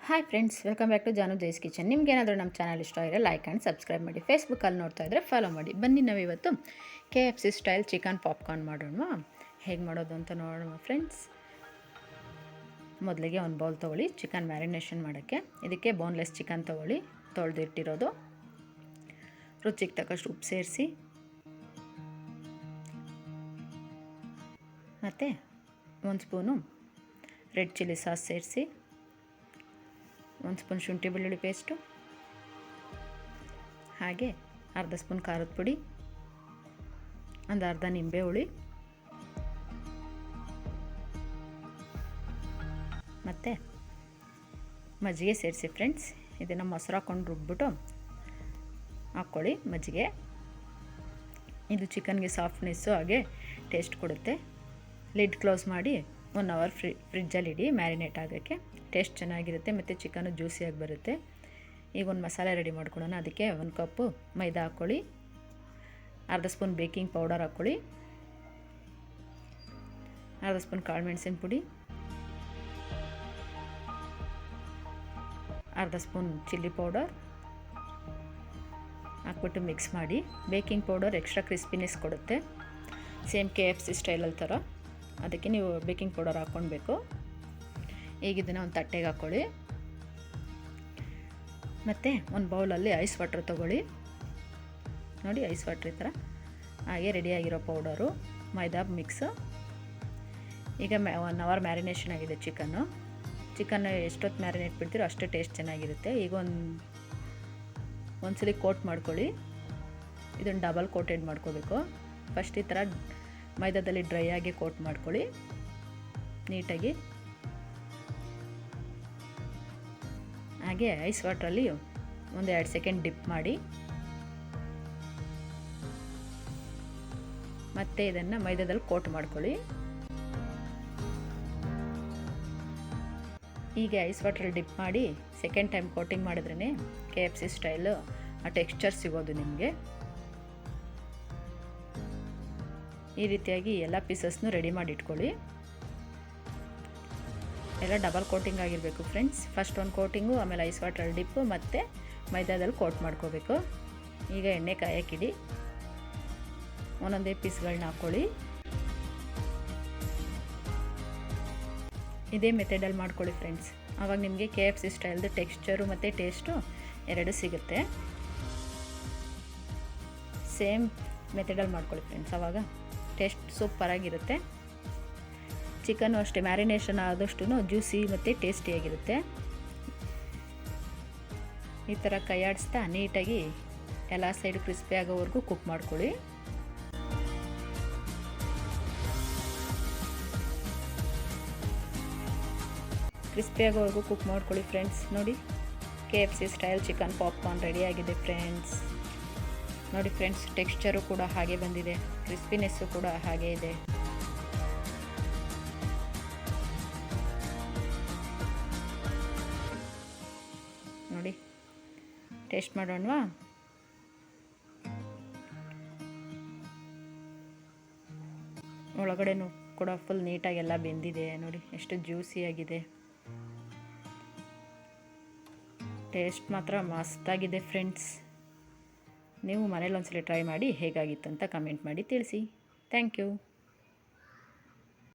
Hi friends, welcome back to Janu Jai's kitchen. ನಿಮ್ಗೇನಾದರೂ ನಮ್ಮ channel ಇಷ್ಟ ಇದ್ದರೆ ಲೈಕ್ ಆ್ಯಂಡ್ ಸಬ್ಸ್ಕ್ರೈಬ್ ಮಾಡಿ. ಫೇಸ್ಬುಕ್ಕಲ್ಲಿ ನೋಡ್ತಾ ಇದ್ದರೆ ಫಾಲೋ ಮಾಡಿ. ಬನ್ನಿ ನಾವಿವತ್ತು KFC ಸ್ಟೈಲ್ ಚಿಕನ್ ಪಾಪ್ಕಾರ್ನ್ ಮಾಡೋಣ. ಹೇಗೆ ಮಾಡೋದು ಅಂತ ನೋಡೋಣ ಫ್ರೆಂಡ್ಸ್. ಮೊದಲಿಗೆ ಒಂದು ಬೌಲ್ ತೊಗೊಳ್ಳಿ ಚಿಕನ್ ಮ್ಯಾರಿನೇಷನ್ ಮಾಡೋಕ್ಕೆ. ಇದಕ್ಕೆ ಬೋನ್ಲೆಸ್ ಚಿಕನ್ ತೊಗೊಳ್ಳಿ, ತೊಳೆದಿಟ್ಟಿರೋದು. ರುಚಿಗೆ ತಕ್ಕಷ್ಟು ಉಪ್ಪು ಸೇರಿಸಿ, ಮತ್ತು 1 ಸ್ಪೂನು ರೆಡ್ ಚಿಲ್ಲಿ ಸಾಸ್ ಸೇರಿಸಿ, 1 ಸ್ಪೂನ್ ಶುಂಠಿ ಬೆಳ್ಳುಳ್ಳಿ ಪೇಸ್ಟು, ಹಾಗೆ ಅರ್ಧ ಸ್ಪೂನ್ ಖಾರದ ಪುಡಿ, ಒಂದು ಅರ್ಧ ನಿಂಬೆ ಹುಳಿ, ಮತ್ತು ಮಜ್ಜಿಗೆ ಸೇರಿಸಿ ಫ್ರೆಂಡ್ಸ್. ಇದನ್ನು ಮೊಸರು ಹಾಕ್ಕೊಂಡು ರುಬ್ಬಿಬಿಟ್ಟು ಹಾಕ್ಕೊಳ್ಳಿ ಮಜ್ಜಿಗೆ. ಇದು ಚಿಕನ್ಗೆ ಸಾಫ್ಟ್ನೆಸ್ಸು ಹಾಗೆ ಟೇಸ್ಟ್ ಕೊಡುತ್ತೆ. ಲಿಡ್ ಕ್ಲೋಸ್ ಮಾಡಿ 1 ಅವರ್ ಫ್ರಿಜ್ಜಲ್ಲಿ ಇಡಿ ಮ್ಯಾರಿನೇಟ್ ಆಗೋಕ್ಕೆ. ಟೇಸ್ಟ್ ಚೆನ್ನಾಗಿರುತ್ತೆ ಮತ್ತು ಚಿಕನು ಜ್ಯೂಸಿಯಾಗಿ ಬರುತ್ತೆ. ಈಗ ಒಂದು ಮಸಾಲೆ ರೆಡಿ ಮಾಡ್ಕೊಳ್ಳೋಣ. ಅದಕ್ಕೆ 1 ಕಪ್ಪು ಮೈದಾ ಹಾಕ್ಕೊಳ್ಳಿ, ಅರ್ಧ ಸ್ಪೂನ್ ಬೇಕಿಂಗ್ ಪೌಡರ್ ಹಾಕ್ಕೊಳ್ಳಿ, ಅರ್ಧ ಸ್ಪೂನ್ ಕಾಳು ಮೆಣಸಿನ ಪುಡಿ, ಅರ್ಧ ಸ್ಪೂನ್ ಚಿಲ್ಲಿ ಪೌಡರ್ ಹಾಕ್ಬಿಟ್ಟು ಮಿಕ್ಸ್ ಮಾಡಿ. ಬೇಕಿಂಗ್ ಪೌಡರ್ ಎಕ್ಸ್ಟ್ರಾ ಕ್ರಿಸ್ಪಿನೆಸ್ ಕೊಡುತ್ತೆ, ಸೇಮ್ KFC ಸ್ಟೈಲಲ್ಲಿ ಥರ. ಅದಕ್ಕೆ ನೀವು ಬೇಕಿಂಗ್ ಪೌಡರ್ ಹಾಕ್ಕೊಳ್ಬೇಕು. ಈಗ ಇದನ್ನು ಒಂದು ತಟ್ಟೆಗೆ ಹಾಕ್ಕೊಳ್ಳಿ. ಮತ್ತು ಒಂದು ಬೌಲಲ್ಲಿ ಐಸ್ ವಾಟ್ರ್ ತೊಗೊಳ್ಳಿ. ನೋಡಿ, ಐಸ್ ವಾಟ್ರ್ ಈ ಥರ. ಹಾಗೆ ರೆಡಿಯಾಗಿರೋ ಪೌಡರು, ಮೈದಾ ಮಿಕ್ಸು. ಈಗ 1 ಅವರ್ ಮ್ಯಾರಿನೇಷನ್ ಆಗಿದೆ ಚಿಕನ್ನು ಎಷ್ಟೊತ್ತು ಮ್ಯಾರಿನೇಟ್ ಬಿಡ್ತೀರೋ ಅಷ್ಟು ಟೇಸ್ಟ್ ಚೆನ್ನಾಗಿರುತ್ತೆ. ಈಗ ಒಂದ್ಸಲಿ ಕೋಟ್ ಮಾಡ್ಕೊಳ್ಳಿ. ಇದನ್ನು ಡಬಲ್ ಕೋಟೆಡ್ ಮಾಡ್ಕೋಬೇಕು. ಫಸ್ಟ್ ಈ ಥರ ಮೈದಾದಲ್ಲಿ ಡ್ರೈ ಆಗಿ ಕೋಟ್ ಮಾಡ್ಕೊಳ್ಳಿ ನೀಟಾಗಿ. ಹಾಗೆ ಐಸ್ ವಾಟ್ರಲ್ಲಿ 1-2 ಸೆಕೆಂಡ್ ಡಿಪ್ ಮಾಡಿ, ಮತ್ತೆ ಇದನ್ನು ಮೈದಾದಲ್ಲಿ ಕೋಟ್ ಮಾಡ್ಕೊಳ್ಳಿ. ಹೀಗೆ ಐಸ್ ವಾಟ್ರಲ್ಲಿ ಡಿಪ್ ಮಾಡಿ ಸೆಕೆಂಡ್ ಟೈಮ್ ಕೋಟಿಂಗ್ ಮಾಡಿದ್ರೇ KFC ಸ್ಟೈಲು ಆ ಟೆಕ್ಸ್ಚರ್ ಸಿಗೋದು ನಿಮಗೆ. ಈ ರೀತಿಯಾಗಿ ಎಲ್ಲ ಪೀಸಸ್ನು ರೆಡಿ ಮಾಡಿ ಇಟ್ಕೊಳ್ಳಿ. ಎಲ್ಲ ಡಬಲ್ ಕೋಟಿಂಗ್ ಆಗಿರಬೇಕು ಫ್ರೆಂಡ್ಸ್. ಫಸ್ಟ್ ಒಂದು ಕೋಟಿಂಗು, ಆಮೇಲೆ ಐಸ್ ವಾಟ್ರಲ್ಲಿ ಡಿಪ್ಪು, ಮತ್ತು ಮೈದಾದಲ್ಲಿ ಕೋಟ್ ಮಾಡ್ಕೋಬೇಕು. ಈಗ ಎಣ್ಣೆ ಕಾಯಕ್ಕಿಡಿ. ಒಂದೊಂದೇ ಪೀಸ್ಗಳನ್ನ ಹಾಕ್ಕೊಳ್ಳಿ. ಇದೇ ಮೆಥಡಲ್ಲಿ ಮಾಡ್ಕೊಳ್ಳಿ ಫ್ರೆಂಡ್ಸ್. ಆವಾಗ ನಿಮಗೆ KFC ಸ್ಟೈಲ್ದು ಟೆಕ್ಸ್ಚರು ಮತ್ತು ಟೇಸ್ಟು ಎರಡು ಸಿಗುತ್ತೆ. ಸೇಮ್ ಮೆಥಡಲ್ಲಿ ಮಾಡ್ಕೊಳ್ಳಿ ಫ್ರೆಂಡ್ಸ್, ಆವಾಗ ಟೇಸ್ಟ್ ಸೂಪರಾಗಿರುತ್ತೆ. ಚಿಕನ್ನು ಅಷ್ಟೇ, ಮ್ಯಾರಿನೇಷನ್ ಆದಷ್ಟು ಜ್ಯೂಸಿ ಮತ್ತು ಟೇಸ್ಟಿಯಾಗಿರುತ್ತೆ. ಈ ಥರ ಕೈ ಆಡಿಸ್ತಾ ನೀಟಾಗಿ ಎಲ್ಲ ಸೈಡು ಕ್ರಿಸ್ಪಿ ಆಗೋವರೆಗೂ ಕುಕ್ ಮಾಡ್ಕೊಳ್ಳಿ. ಕ್ರಿಸ್ಪಿ ಆಗೋವರೆಗೂ ಕುಕ್ ಮಾಡ್ಕೊಳ್ಳಿ ಫ್ರೆಂಡ್ಸ್. ನೋಡಿ, KFC ಸ್ಟೈಲ್ ಚಿಕನ್ ಪಾಪ್ಕಾರ್ನ್ ರೆಡಿಯಾಗಿದೆ ಫ್ರೆಂಡ್ಸ್. ನೋಡಿ ಫ್ರೆಂಡ್ಸ್, ಟೆಕ್ಸ್ಚರು ಕೂಡ ಹಾಗೆ ಬಂದಿದೆ, ಕ್ರಿಸ್ಪಿನೆಸ್ಸು ಕೂಡ ಹಾಗೆ ಇದೆ. ನೋಡಿ, ಟೇಸ್ಟ್ ಮಾಡೋಣವಾ? ಒಳಗಡೆನೂ ಕೂಡ ಫುಲ್ ನೀಟಾಗೆಲ್ಲ ಬೆಂದಿದೆ. ನೋಡಿ ಎಷ್ಟು ಜ್ಯೂಸಿಯಾಗಿದೆ. ಟೇಸ್ಟ್ ಮಾತ್ರ ಮಸ್ತಾಗಿದೆ ಫ್ರೆಂಡ್ಸ್. ನೀವು ಮನೇಲಿ ಒಂದ್ಸಲ ಟ್ರೈ ಮಾಡಿ ಹೇಗಾಗಿತ್ತು ಅಂತ ಕಮೆಂಟ್ ಮಾಡಿ ತಿಳಿಸಿ. Thank you.